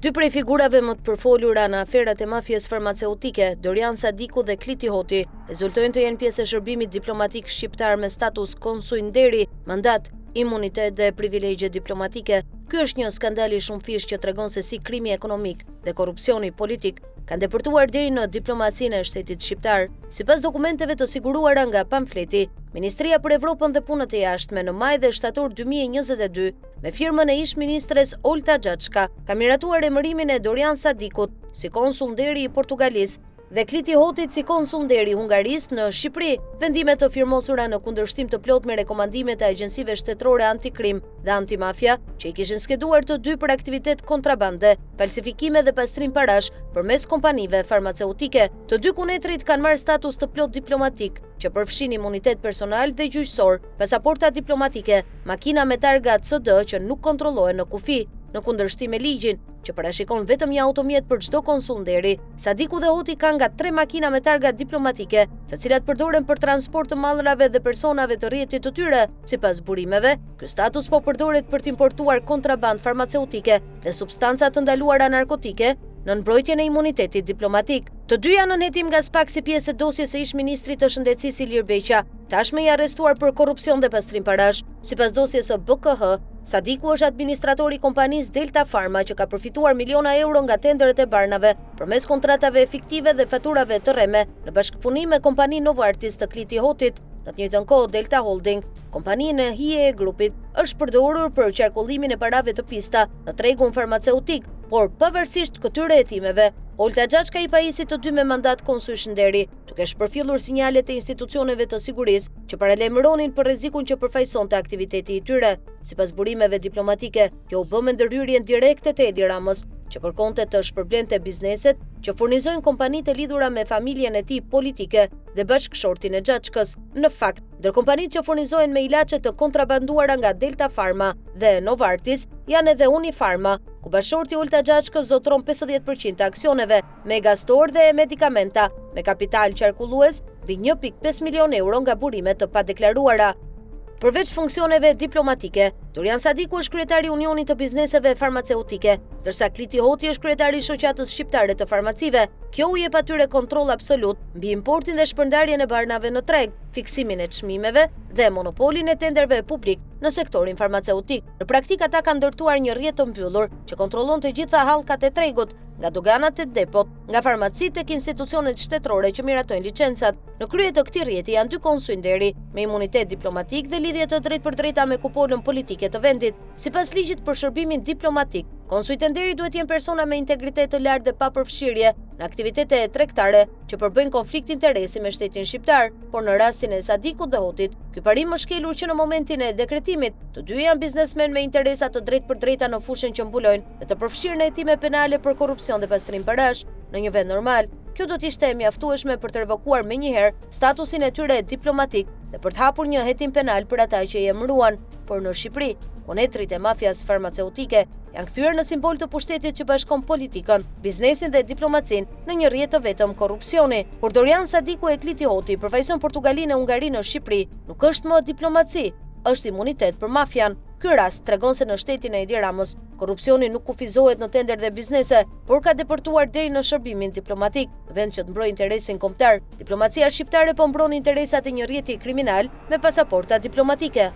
Dy prej figurave më të përfolura në aferat e mafjes farmaceutike, Dorian Sadiku dhe Kliti Hoti, rezultojnë të jenë pjesë e shërbimit diplomatik shqiptar me status konsuinderi, mandat, imunitet dhe privilegje diplomatike. Ky është një skandal i shumë fish që tregon se si krimi ekonomik dhe korrupsioni politik kanë depërtuar deri në diplomacinë e shtetit shqiptar. Sipas dokumenteve të siguruara nga pamfleti, Ministria për Evropën dhe Punët e Jashtme në maj dhe shtator 2022, me firmën e ish-ministres Olta Xhaçka, ka miratuar emërimin e Dorian Sadikut si konsul nderi i Portugalisë dhe Kliti Hotit si konsul nderi i Hungarisë në Shqipëri, vendime të firmosura në kundërshtim të plot me rekomandimet e agjencive shtetërore antikrim dhe antimafia, që i kishin skeduar të dy për aktivitet kontrabande, falsifikime dhe pastrim parash përmes kompanive farmaceutike. Të dy kunetrit kanë marrë status të plot diplomatik, që përfshin imunitet personal dhe gjyqësor, pasaporta diplomatike, makina me targa CD që nuk kontrollohen në kufi, në kundërshtim me ligjin, që parashikon vetëm një automjet për çdo konsul nderi. Sadiku dhe Hoti kanë nga 3 makina me targa diplomatike, të cilat përdoren për transport të mallrave dhe personave të rrjetit të tyre. Sipas burimeve, ky status po përdoret për të importuar kontraband farmaceutike dhe substanca të ndaluara narkotike në mbrojtjen e imunitetit diplomatik. Të dy janë në hetim nga SPAK si pjesë e dosjes së ish-ministrit të shëndetësisë Ilir Beqa, tashmë i arrestuar për korrupsion dhe pastrim parash. Sipas dosjes së BKH, Sadiku është administratori i kompanisë Delta Pharma që ka përfituar miliona euro nga tenderet e barnave përmes kontratave fiktive dhe faturave të rreme në bashkëpunim me kompaninë Novartis të Kliti Hotit. Në të njëjtën kohë, Delta Holding, kompaninë e hije e grupit, është përdorur për qarkullimin e parave të pista në tregun farmaceutik, por pavarësisht këtyre hetimeve, Olta Xhaçka i pajisi të dy me mandat konsueshënderi, duke shpërfillur sinjalet e institucioneve të sigurisë që paralajmëronin për rrezikun që përfaqësonte aktiviteti i tyre. Sipas burimeve diplomatike, kjo u bë me ndërhyrjen direkte të Edi Ramës, që kërkonte të shpërblente bizneset që furnizojnë kompanitë e lidhura me familjen e tij politike dhe bashkëshortin e Xhaçkës. Në fakt, ndër kompanitë që furnizojnë me ilaçe të kontrabanduara nga Delta Pharma dhe Novartis janë edhe Unifarma, ku bashkëshorti Olta Xhaçkës zotron 50% të aksioneve, Megastor dhe Medikamenta, me kapital qarkullues mbi 1.5 milion euro nga burime të padeklaruara. Përveç funksioneve diplomatike, Dorian Sadiku është kryetari i Unionit të Bizneseve Farmaceutike, ndërsa Kliti Hoti është kryetari i Shoqatës Shqiptare të Farmacive. Kjo u jep atyre kontroll absolut mbi importin dhe shpërndarjen e barnave në treg, fiksimin e çmimeve dhe monopolin e tenderëve publik në sektorin farmaceutik. Në praktikë ata kanë ndërtuar një rrjet të mbyllur që kontrollon të gjitha hallkat e tregut, nga doganat e depot, nga farmacitë tek institucionet shtetërore që miratojnë licencat. Në krye të këtij rrjeti janë dy konsuinderi me imunitet diplomatik dhe lidhje të drejtpërdrejta me kupolën politike të vendit. Sipas ligjit për shërbimin diplomatik, konsuitenderi duhet jenë persona me integritet të lartë dhe pa përfshirje në aktivitete tregtare që përbëjnë konflikt interesi me shtetin shqiptar, por në rastin e Sadikut dhe Hotit, ky parim është shkelur që në momentin e dekretimit, të dy janë biznesmen me interesa të drejtpërdrejta në fushën që mbulojnë dhe të përfshirë në hetime penale për korrupsion dhe pastrim parash. Në një vend normal, kjo do të ishte e mjaftueshme për të revokuar menjëherë statusin e tyre diplomatik dhe për të hapur një hetim penal për ata që i emëruan, por në Shqipëri, konetrit e mafias farmaceutike janë kthyer në simbol të pushtetit që bashkon politikën, biznesin dhe diplomacinë në një rrjet të vetëm korrupsioni. Por Dorian Sadiku e Kliti Hoti përfaqësojnë Portugalinë e Hungarinë në Shqipëri, nuk është më diplomaci, është imunitet për mafian. Ky rast tregon se në shtetin e Edi Ramës, korrupsioni nuk kufizohet në tender dhe biznese, por ka depërtuar deri në shërbimin diplomatik, vend që të mbrojë interesin kombëtar. Diplomacia shqiptare po mbron interesat e një rrjeti kriminal me pasaporta diplomatike.